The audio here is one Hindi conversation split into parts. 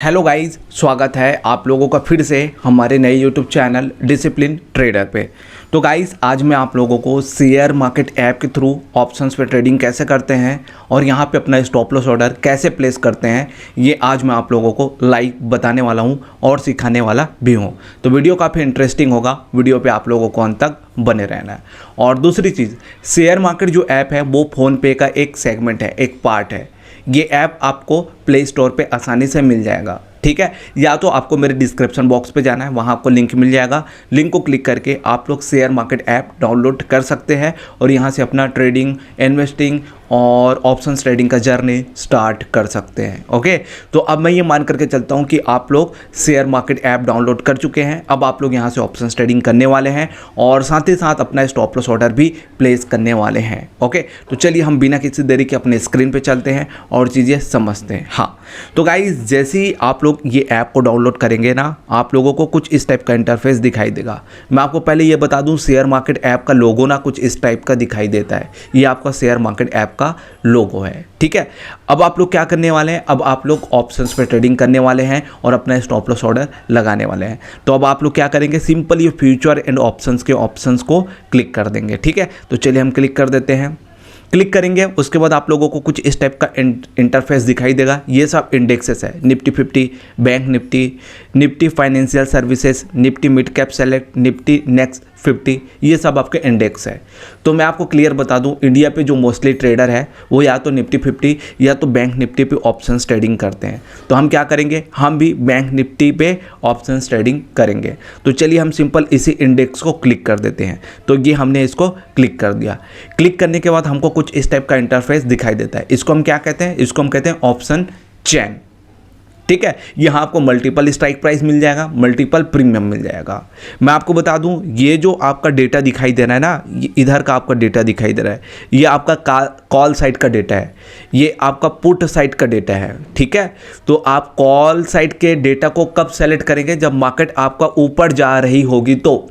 हेलो गाइस, स्वागत है आप लोगों का फिर से हमारे नए यूट्यूब चैनल डिसिप्लिन ट्रेडर पे। तो गाइस, आज मैं आप लोगों को शेयर मार्केट ऐप के थ्रू ऑप्शंस पे ट्रेडिंग कैसे करते हैं और यहाँ पे अपना स्टॉप लॉस ऑर्डर कैसे प्लेस करते हैं, ये आज मैं आप लोगों को लाइव बताने वाला हूँ और सिखाने वाला भी हूँ। तो वीडियो काफ़ी इंटरेस्टिंग होगा, वीडियो पे आप लोगों को अंत तक बने रहना है। और दूसरी चीज़, शेयर मार्केट जो ऐप है वो फ़ोनपे का एक सेगमेंट है, एक पार्ट है। ये ऐप आपको प्ले स्टोर पे आसानी से मिल जाएगा, ठीक है। या तो आपको मेरे डिस्क्रिप्शन बॉक्स पे जाना है, वहाँ आपको लिंक मिल जाएगा। लिंक को क्लिक करके आप लोग शेयर मार्केट ऐप डाउनलोड कर सकते हैं और यहाँ से अपना ट्रेडिंग, इन्वेस्टिंग और ऑप्शंस ट्रेडिंग का जर्नी स्टार्ट कर सकते हैं। ओके, तो अब मैं ये मान करके चलता हूँ कि आप लोग शेयर मार्केट ऐप डाउनलोड कर चुके हैं। अब आप लोग यहाँ से ऑप्शंस ट्रेडिंग करने वाले हैं और साथ ही साथ अपना स्टॉप लॉस ऑर्डर भी प्लेस करने वाले हैं। ओके, तो चलिए हम बिना किसी देरी के अपने स्क्रीन पे चलते हैं और चीज़ें समझते हैं। हाँ, तो गाइस, जैसे ही आप लोग ये ऐप को डाउनलोड करेंगे ना, आप लोगों को कुछ इस टाइप का इंटरफेस दिखाई देगा। मैं आपको पहले ये बता दूं, शेयर मार्केट ऐप का लोगो ना कुछ इस टाइप का दिखाई देता है। ये आपका शेयर मार्केट ऐप का लोगो है, ठीक है। अब आप लोग क्या करने वाले हैं, अब आप लोग ऑप्शंस पे ट्रेडिंग करने वाले हैं और अपना स्टॉप लॉस ऑर्डर लगाने वाले हैं। तो अब आप लोग क्या करेंगे, सिंपल ये फ्यूचर एंड ऑप्शंस के ऑप्शंस को क्लिक कर देंगे, ठीक है। तो चलिए हम क्लिक कर देते हैं। क्लिक करेंगे, उसके बाद आप लोगों को कुछ इस टाइप का इंटरफेस दिखाई देगा। ये सब इंडेक्सेस है, Nifty 50, bank Nifty, Nifty financial services, Nifty mid cap select, Nifty next 50, ये सब आपके इंडेक्स है। तो मैं आपको क्लियर बता दूं, इंडिया पे जो मोस्टली ट्रेडर है वो या तो निफ्टी 50 या तो बैंक निफ्टी पे ऑप्शंस ट्रेडिंग करते हैं। तो हम क्या करेंगे, हम भी बैंक निफ्टी पे ऑप्शंस ट्रेडिंग करेंगे। तो चलिए हम सिंपल इसी इंडेक्स को क्लिक कर देते हैं। तो ये हमने इसको क्लिक कर दिया। क्लिक करने के बाद हमको कुछ इस टाइप का इंटरफेस दिखाई देता है। इसको हम क्या कहते हैं, इसको हम कहते हैं ऑप्शन चेन, ठीक है। यहाँ आपको मल्टीपल स्ट्राइक प्राइस मिल जाएगा, मल्टीपल प्रीमियम मिल जाएगा। मैं आपको बता दूं, ये जो आपका डेटा दिखाई दे रहा है ना, इधर का आपका डेटा दिखाई दे रहा है, ये आपका कॉल साइड का डेटा है, ये आपका पुट साइड का डेटा है, ठीक है। तो आप कॉल साइड के डेटा को कब सेलेक्ट करेंगे, जब मार्केट आपका ऊपर जा रही होगी तो,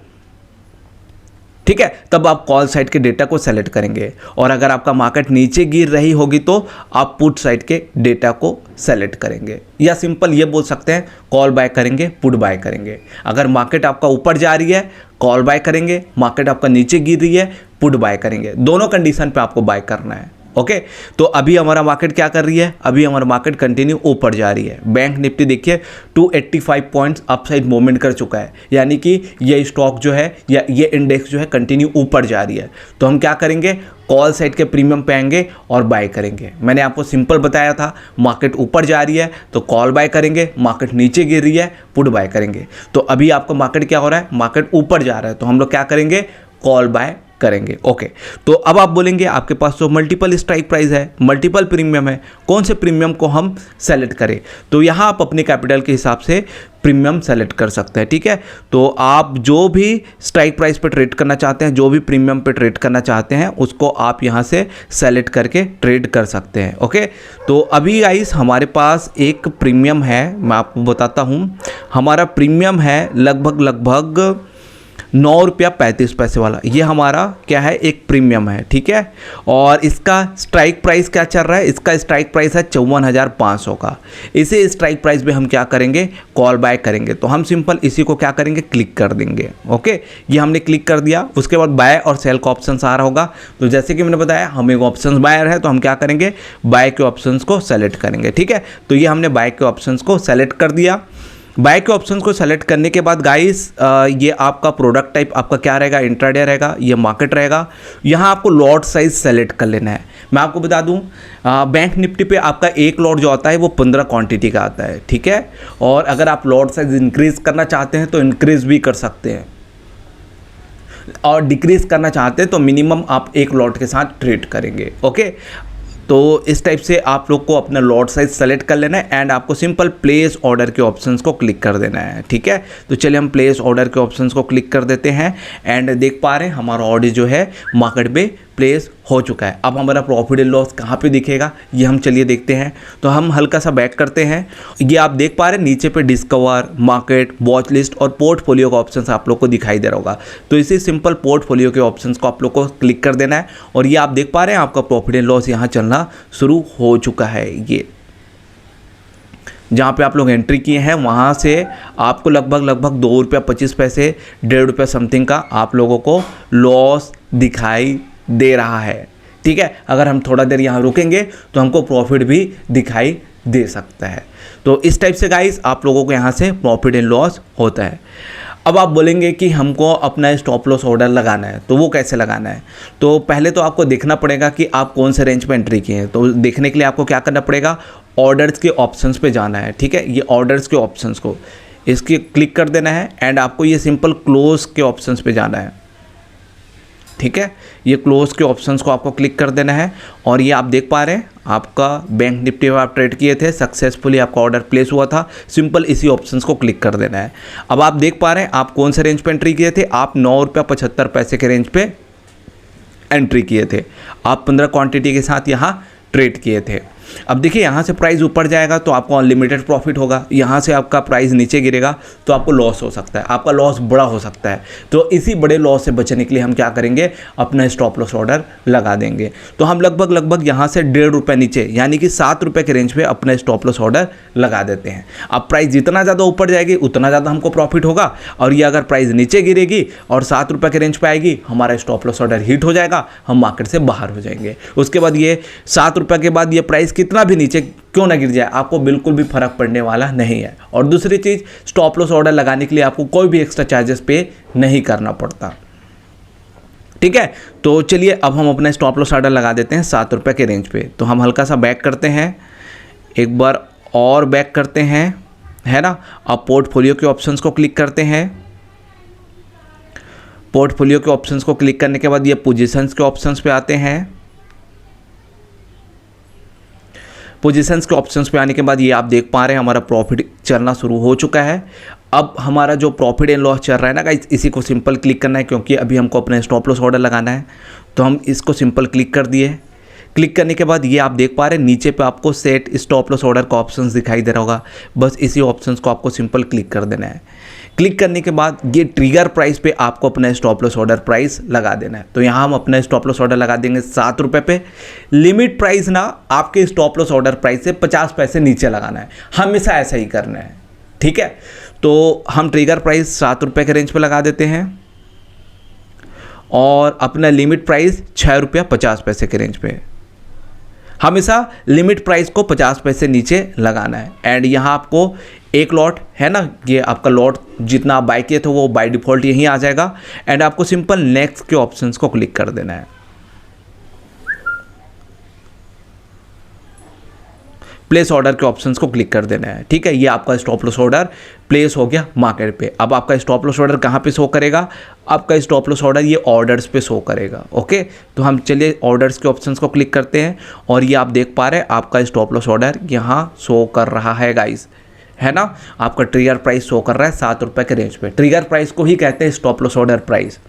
ठीक है, तब आप कॉल साइड के डेटा को सेलेक्ट करेंगे। और अगर आपका मार्केट नीचे गिर रही होगी तो आप पुट साइड के डेटा को सेलेक्ट करेंगे, या सिंपल ये बोल सकते हैं कॉल बाय करेंगे, पुट बाय करेंगे। अगर मार्केट आपका ऊपर जा रही है, कॉल बाय करेंगे, मार्केट आपका नीचे गिर रही है, पुट बाय करेंगे। दोनों कंडीशन पे आपको बाय करना है। ओके, तो अभी हमारा मार्केट क्या कर रही है, अभी हमारा मार्केट कंटिन्यू ऊपर जा रही है। बैंक निफ्टी देखिए 285 पॉइंट्स अपसाइड मूवमेंट कर चुका है, यानी कि ये स्टॉक जो है या ये इंडेक्स जो है कंटिन्यू ऊपर जा रही है। तो हम क्या करेंगे, कॉल साइड के प्रीमियम पे आएंगे और बाय करेंगे। मैंने आपको सिंपल बताया था, मार्केट ऊपर जा रही है तो कॉल बाय करेंगे, मार्केट नीचे गिर रही है पुट बाय करेंगे। तो अभी आपका मार्केट क्या हो रहा है, मार्केट ऊपर जा रहा है, तो हम लोग क्या करेंगे, कॉल बाय करेंगे। ओके, तो अब आप बोलेंगे आपके पास तो मल्टीपल स्ट्राइक प्राइस है, मल्टीपल प्रीमियम है, कौन से प्रीमियम को हम सेलेक्ट करें। तो यहाँ आप अपने कैपिटल के हिसाब से प्रीमियम सेलेक्ट कर सकते हैं, ठीक है। तो आप जो भी स्ट्राइक प्राइस पे ट्रेड करना चाहते हैं, जो भी प्रीमियम पे ट्रेड करना चाहते हैं, उसको आप यहाँ से सेलेक्ट करके ट्रेड कर सकते हैं। ओके, तो अभी गाइस हमारे पास एक प्रीमियम है, मैं आपको बताता हूँ। हमारा प्रीमियम है लगभग 9 रुपया 35 पैसे वाला। ये हमारा क्या है, एक प्रीमियम है, ठीक है। और इसका स्ट्राइक प्राइस क्या चल रहा है, इसका स्ट्राइक प्राइस है 54,500 का। इसी स्ट्राइक प्राइस पे हम क्या करेंगे, कॉल बाय करेंगे। तो हम सिंपल इसी को क्या करेंगे, क्लिक कर देंगे। ओके, ये हमने क्लिक कर दिया। उसके बाद बाय और सेल का ऑप्शन आ रहा होगा। तो जैसे कि मैंने बताया, हम एक ऑप्शन बायर है, तो हम क्या करेंगे, बाय के ऑप्शन को सेलेक्ट करेंगे, ठीक है। तो ये हमने बाय के ऑप्शन को सेलेक्ट कर दिया। बाय के ऑप्शन को सेलेक्ट करने के बाद गाइस, ये आपका प्रोडक्ट टाइप आपका क्या रहेगा, इंट्राडे रहेगा, ये मार्केट रहेगा। यहाँ आपको लॉट साइज सेलेक्ट कर लेना है। मैं आपको बता दूँ, बैंक निफ्टी पे आपका एक लॉट जो आता है वो 15 क्वांटिटी का आता है, ठीक है। और अगर आप लॉट साइज इंक्रीज करना चाहते हैं तो इंक्रीज भी कर सकते हैं, और डिक्रीज करना चाहते हैं तो मिनिमम आप एक लॉट के साथ ट्रेड करेंगे। ओके, तो इस टाइप से आप लोग को अपना लॉट साइज सेलेक्ट कर लेना है एंड आपको सिंपल प्लेस ऑर्डर के ऑप्शंस को क्लिक कर देना है, ठीक है। तो चलिए हम प्लेस ऑर्डर के ऑप्शंस को क्लिक कर देते हैं एंड देख पा रहे हैं हमारा ऑर्डर जो है मार्केट पे प्लेस हो चुका है। अब हमारा प्रॉफिट एंड लॉस कहाँ पे दिखेगा, ये हम चलिए देखते हैं। तो हम हल्का सा बैक करते हैं। ये आप देख पा रहे हैं नीचे पे डिस्कवर, मार्केट, वॉच लिस्ट और पोर्टफोलियो का ऑप्शन आप लोग को दिखाई दे रहा होगा। तो इसी सिंपल पोर्टफोलियो के ऑप्शन को आप लोग को क्लिक कर देना है और ये आप देख पा रहे हैं आपका प्रॉफिट एंड लॉस यहाँ चलना शुरू हो चुका है। ये जहाँ पे आप लोग एंट्री किए हैं वहाँ से आपको लगभग 2 रुपया 25 पैसे 1.5 रुपया समथिंग का आप लोगों को लॉस दिखाई दे रहा है। ठीक है, अगर हम थोड़ा देर यहाँ रुकेंगे तो हमको प्रॉफिट भी दिखाई दे सकता है। तो इस टाइप से गाइस आप लोगों को यहाँ से प्रॉफिट एंड लॉस होता है। अब आप बोलेंगे कि हमको अपना स्टॉप लॉस ऑर्डर लगाना है, तो वो कैसे लगाना है? तो पहले तो आपको देखना पड़ेगा कि आप कौन से रेंज पे एंट्री किए हैं। तो देखने के लिए आपको क्या करना पड़ेगा, ऑर्डर्स के ऑप्शंस पे जाना है। ठीक है, ये ऑर्डर्स के ऑप्शंस को इसके क्लिक कर देना है एंड आपको ये सिंपल क्लोज के ऑप्शंस पे जाना है। ठीक है, ये क्लोज के ऑप्शंस को आपको क्लिक कर देना है और ये आप देख पा रहे हैं आपका बैंक निफ्टी में आप ट्रेड किए थे, सक्सेसफुली आपका ऑर्डर प्लेस हुआ था। सिंपल इसी ऑप्शंस को क्लिक कर देना है। अब आप देख पा रहे हैं आप कौन से रेंज पे एंट्री किए थे, आप 9 रुपया 75 पैसे के रेंज पे एंट्री किए थे। आप 15 क्वांटिटी के साथ यहाँ ट्रेड किए थे। अब देखिए यहाँ से प्राइस ऊपर जाएगा तो आपको अनलिमिटेड प्रॉफिट होगा, यहाँ से आपका प्राइस नीचे गिरेगा तो आपको लॉस हो सकता है, आपका लॉस बड़ा हो सकता है। तो इसी बड़े लॉस से बचने के लिए हम क्या करेंगे, अपना स्टॉप लॉस ऑर्डर लगा देंगे। तो हम लगभग यहाँ से 1.5 रुपये नीचे यानी कि 7 रुपये के रेंज पे अपना स्टॉप लॉस ऑर्डर लगा देते हैं। अब प्राइस जितना ज़्यादा ऊपर जाएगी उतना ज़्यादा हमको प्रॉफिट होगा, और ये अगर प्राइस नीचे गिरेगी और 7 रुपये के रेंज पे आएगी हमारा स्टॉप लॉस ऑर्डर हिट हो जाएगा, हम मार्केट से बाहर हो जाएंगे। उसके बाद ये 7 रुपये के बाद ये प्राइस कितना भी नीचे क्यों ना गिर जाए आपको बिल्कुल भी फर्क पड़ने वाला नहीं है। और दूसरी चीज़, स्टॉप लॉस ऑर्डर लगाने के लिए आपको कोई भी एक्स्ट्रा चार्जेस पे नहीं करना पड़ता। ठीक है, तो चलिए अब हम अपना स्टॉप लॉस ऑर्डर लगा देते हैं 7 रुपये के रेंज पे। तो हम हल्का सा बैक करते हैं, एक बार और बैक करते हैं, है ना। अब पोर्टफोलियो के ऑप्शंस को क्लिक करते हैं। पोर्टफोलियो के ऑप्शंस को क्लिक करने के बाद ये पोजीशंस के ऑप्शंस पे आते हैं। पोजीशंस के ऑप्शंस पे आने के बाद ये आप देख पा रहे हैं हमारा प्रॉफिट चलना शुरू हो चुका है। अब हमारा जो प्रॉफिट एंड लॉस चल रहा है ना गाइस, इसी को सिंपल क्लिक करना है क्योंकि अभी हमको अपना स्टॉप लॉस ऑर्डर लगाना है। तो हम इसको सिंपल क्लिक कर दिए। क्लिक करने के बाद ये आप देख पा रहे हैं नीचे पे आपको सेट स्टॉप लॉस ऑर्डर का ऑप्शंस दिखाई दे रहा होगा, बस इसी ऑप्शंस को आपको सिंपल क्लिक कर देना है। क्लिक करने के बाद ये ट्रिगर प्राइस पे आपको अपना स्टॉप लॉस ऑर्डर प्राइस लगा देना है। तो यहाँ हम अपना स्टॉप लॉस ऑर्डर लगा देंगे 7 रुपये पे। लिमिट प्राइस ना आपके स्टॉप लॉस ऑर्डर प्राइस से 50 पैसे नीचे लगाना है, हमेशा ऐसा ही करना है। ठीक है, तो हम ट्रिगर प्राइस 7 रुपये के रेंज पे लगा देते हैं और अपना लिमिट प्राइस 6 रुपया 50 पैसे के रेंज पे। हमेशा लिमिट प्राइस को 50 पैसे नीचे लगाना है। एंड यहाँ आपको एक लॉट है ना, ये आपका लॉट जितना आप बाय किए थे वो बाय डिफ़ॉल्ट यहीं आ जाएगा। एंड आपको सिंपल नेक्स्ट के ऑप्शंस को क्लिक कर देना है। प्लेस ऑर्डर के ऑप्शंस को क्लिक कर देना है। ठीक है, ये आपका स्टॉप लॉस ऑर्डर प्लेस हो गया मार्केट पे। अब आपका स्टॉप लॉस ऑर्डर कहाँ पे शो करेगा, आपका स्टॉप लॉस ऑर्डर ये ऑर्डर्स पे शो करेगा। ओके, तो हम चलिए ऑर्डर्स के ऑप्शंस को क्लिक करते हैं और ये आप देख पा रहे हैं आपका स्टॉप लॉस ऑर्डर यहाँ शो कर रहा है गाइस, है ना। आपका ट्रिगर प्राइस शो कर रहा है 7 रुपये के रेंज पे। ट्रिगर प्राइस को ही कहते हैं स्टॉप लॉस ऑर्डर प्राइस,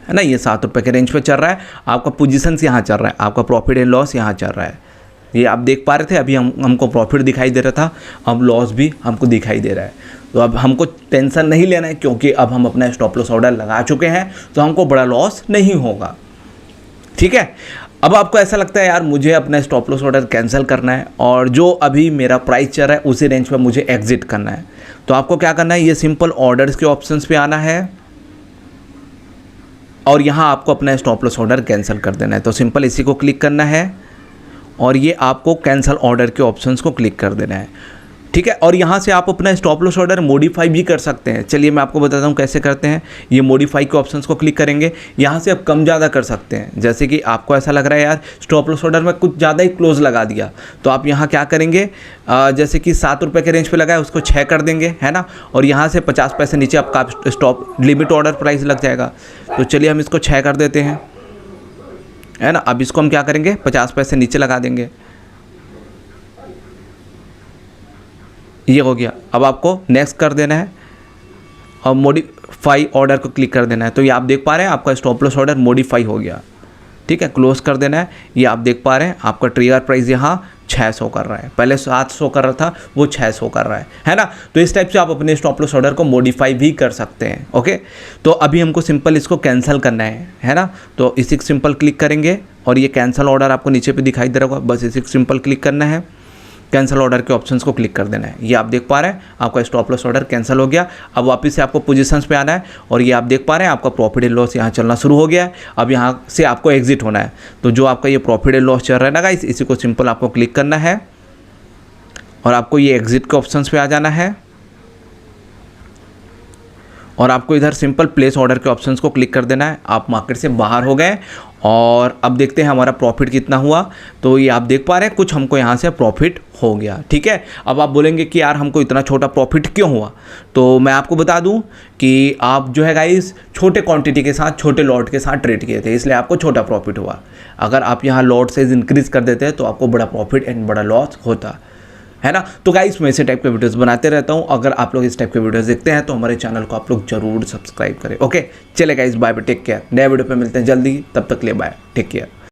है ना। ये 7 रुपये के रेंज पे चल रहा है, आपका पोजीशंस यहाँ चल रहा है, आपका प्रॉफिट एंड लॉस यहाँ चल रहा है। ये आप देख पा रहे थे, अभी हमको प्रॉफिट दिखाई दे रहा था, अब लॉस भी हमको दिखाई दे रहा है। तो अब हमको टेंशन नहीं लेना है क्योंकि अब हम अपना स्टॉप लॉस ऑर्डर लगा चुके हैं, तो हमको बड़ा लॉस नहीं होगा। ठीक है, अब आपको ऐसा लगता है यार मुझे अपना स्टॉप लॉस ऑर्डर कैंसिल करना है और जो अभी मेरा प्राइस चल रहा है उसी रेंज पर मुझे एग्जिट करना है। तो आपको क्या करना है, ये सिंपल ऑर्डर्स के ऑप्शंस पे आना है और यहाँ आपको अपना स्टॉप लॉस ऑर्डर कैंसिल कर देना है। तो सिंपल इसी को क्लिक करना है और ये आपको कैंसिल ऑर्डर के ऑप्शंस को क्लिक कर देना है। ठीक है, और यहाँ से आप अपना स्टॉप लॉस ऑर्डर मॉडिफाई भी कर सकते हैं। चलिए मैं आपको बताता हूँ कैसे करते हैं। ये मॉडिफाई के ऑप्शंस को क्लिक करेंगे, यहाँ से आप कम ज़्यादा कर सकते हैं। जैसे कि आपको ऐसा लग रहा है यार स्टॉप लॉस ऑर्डर में कुछ ज़्यादा ही क्लोज लगा दिया, तो आप यहाँ क्या करेंगे, जैसे कि 7 रुपये के रेंज पे लगाए उसको 6 कर देंगे, है ना। और यहाँ से 50 पैसे नीचे आपका स्टॉप लिमिट ऑर्डर प्राइस लग जाएगा। तो चलिए हम इसको 6 कर देते हैं, है ना। अब इसको हम क्या करेंगे, 50 पैसे नीचे लगा देंगे। ये हो गया। अब आपको नेक्स्ट कर देना है और मॉडिफाई ऑर्डर को क्लिक कर देना है। तो ये आप देख पा रहे हैं आपका स्टॉप लॉस ऑर्डर मॉडिफाई हो गया। ठीक है, क्लोज कर देना है। ये आप देख पा रहे हैं आपका ट्रिगर प्राइस यहाँ 600 कर रहा है, पहले 700 कर रहा था, वो 600 कर रहा है ना। तो इस टाइप से आप अपने स्टॉप लॉस ऑर्डर को मॉडिफाई भी कर सकते हैं। ओके, तो अभी हमको सिंपल इसको कैंसिल करना है ना। तो इसी सिंपल क्लिक करेंगे और ये कैंसिल ऑर्डर आपको नीचे पे दिखाई दे रहा होगा, बस इसी सिंपल क्लिक करना है कैंसिल ऑर्डर के ऑप्शंस को क्लिक कर देना है। ये आप देख पा रहे हैं आपका स्टॉप लॉस ऑर्डर कैंसिल हो गया। अब वापस से आपको पोजीशंस पे आना है और ये आप देख पा रहे हैं आपका प्रॉफिट एंड लॉस यहाँ चलना शुरू हो गया है। अब यहाँ से आपको एग्जिट होना है। तो जो आपका ये प्रॉफिट एंड लॉस चल रहा है ना गाइस, इसी को सिंपल आपको क्लिक करना है और आपको ये एग्जिट के ऑप्शंस पे आ जाना है और आपको इधर सिंपल प्लेस ऑर्डर के ऑप्शंस को क्लिक कर देना है। आप मार्केट से बाहर हो गए और अब देखते हैं हमारा प्रॉफिट कितना हुआ। तो ये आप देख पा रहे हैं कुछ हमको यहाँ से प्रॉफिट हो गया, ठीक है। अब आप बोलेंगे कि यार हमको इतना छोटा प्रॉफिट क्यों हुआ, तो मैं आपको बता दूं कि आप जो है गाइस छोटे क्वांटिटी के साथ छोटे लॉट के साथ ट्रेड किए थे, इसलिए आपको छोटा प्रॉफिट हुआ। अगर आप यहाँ लॉट साइज इंक्रीज कर देते हैं तो आपको बड़ा प्रॉफिट एंड बड़ा लॉस होता है ना। तो गाइस मैं इसी टाइप के वीडियोस बनाते रहता हूँ। अगर आप लोग इस टाइप के वीडियोस देखते हैं तो हमारे चैनल को आप लोग जरूर सब्सक्राइब करें। ओके, चले guys, bye bye, take care. नए वीडियो पे मिलते हैं जल्दी, तब तक ले बाय, टेक केयर।